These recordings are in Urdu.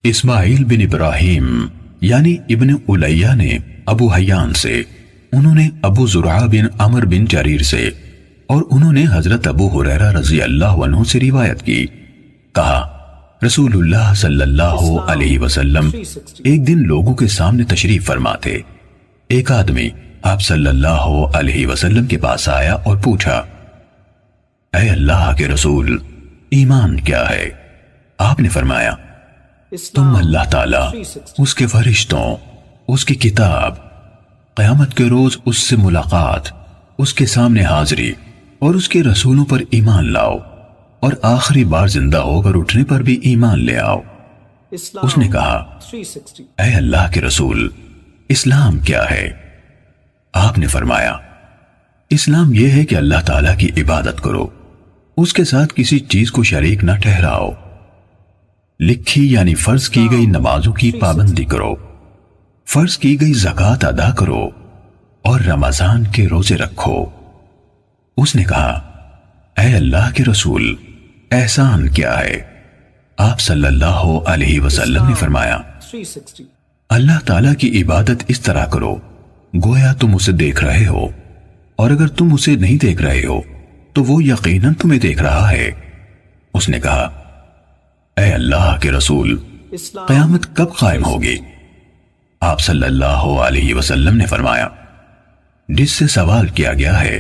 اسماعیل بن ابراہیم یعنی ابن الیہ نے ابو حیان سے، انہوں نے ابو زرعہ بن عمر بن جریر سے، اور انہوں نے حضرت ابو ہریرہ رضی اللہ عنہ سے روایت کی، کہا رسول اللہ صلی اللہ علیہ وسلم ایک دن لوگوں کے سامنے تشریف فرما تھے۔ ایک آدمی آپ صلی اللہ علیہ وسلم کے پاس آیا اور پوچھا، اے اللہ کے رسول، ایمان کیا ہے؟ آپ نے فرمایا، تم اللہ تعالیٰ، اس کے فرشتوں، اس کی کتاب، قیامت کے روز اس سے ملاقات، اس کے سامنے حاضری اور اس کے رسولوں پر ایمان لاؤ، اور آخری بار زندہ ہو کر اٹھنے پر بھی ایمان لے آؤ۔ اس نے کہا، اے اللہ کے رسول، اسلام کیا ہے؟ آپ نے فرمایا، اسلام یہ ہے کہ اللہ تعالیٰ کی عبادت کرو، اس کے ساتھ کسی چیز کو شریک نہ ٹھہراؤ، لکھی یعنی فرض کی گئی نمازوں کی پابندی کرو، فرض کی گئی زکوٰۃ ادا کرو، اور رمضان کے روزے رکھو۔ اس نے کہا، اے اللہ کے رسول، احسان کیا ہے؟ آپ صلی اللہ علیہ وسلم نے فرمایا، اللہ تعالیٰ کی عبادت اس طرح کرو گویا تم اسے دیکھ رہے ہو، اور اگر تم اسے نہیں دیکھ رہے ہو تو وہ یقیناً تمہیں دیکھ رہا ہے۔ اس نے کہا، اے اللہ کے رسول، قیامت کب قائم ہوگی؟ آپ صلی اللہ علیہ وسلم نے فرمایا، جس سے سوال کیا گیا ہے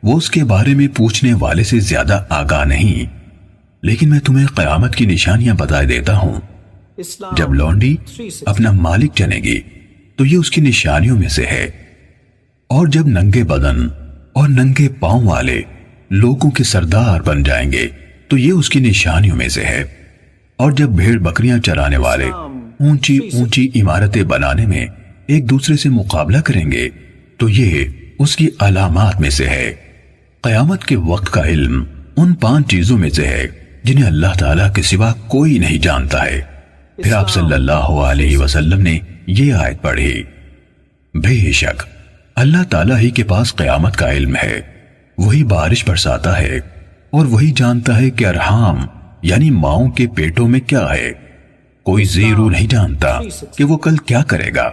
وہ اس کے بارے میں پوچھنے والے سے زیادہ آگاہ نہیں، لیکن میں تمہیں قیامت کی نشانیاں بتائے دیتا ہوں۔ جب لونڈی اپنا مالک جنے گی تو یہ اس کی نشانیوں میں سے ہے، اور جب ننگے بدن اور ننگے پاؤں والے لوگوں کے سردار بن جائیں گے تو یہ اس کی نشانیوں میں سے ہے، اور جب بھیڑ بکریاں چرانے والے اونچی اونچی عمارتیں بنانے میں ایک دوسرے سے مقابلہ کریں گے تو یہ اس کی علامات میں سے ہے۔ قیامت کے وقت کا علم ان 5 چیزوں میں سے ہے جنہیں اللہ تعالیٰ کے سوا کوئی نہیں جانتا ہے۔ پھر آپ صلی اللہ علیہ وسلم نے یہ آیت پڑھی، بے شک اللہ تعالیٰ ہی کے پاس قیامت کا علم ہے، وہی بارش برساتا ہے، اور وہی جانتا ہے کہ ارحام یعنی ماؤں کے پیٹوں میں کیا ہے۔ کوئی زیرو نہیں جانتا کہ وہ کل کیا کرے گا،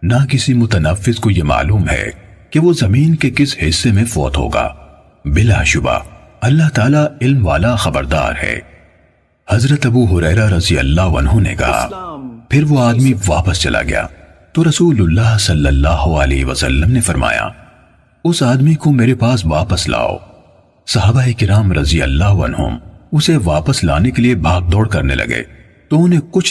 نہ کسی متنفس کو یہ معلوم ہے کہ وہ زمین کے کس حصے میں فوت ہوگا۔ بلا شبہ اللہ تعالیٰ علم والا خبردار ہے۔ حضرت ابو ہریرہ رضی اللہ عنہ نے کہا، پھر وہ آدمی واپس چلا گیا تو رسول اللہ صلی اللہ علیہ وسلم نے فرمایا، اس آدمی کو میرے پاس واپس لاؤ۔ صحابہ کرام رضی اللہ عنہم اسے واپس لانے کے لیے بھاگ دوڑ کرنے لگے تو انہیں کچھ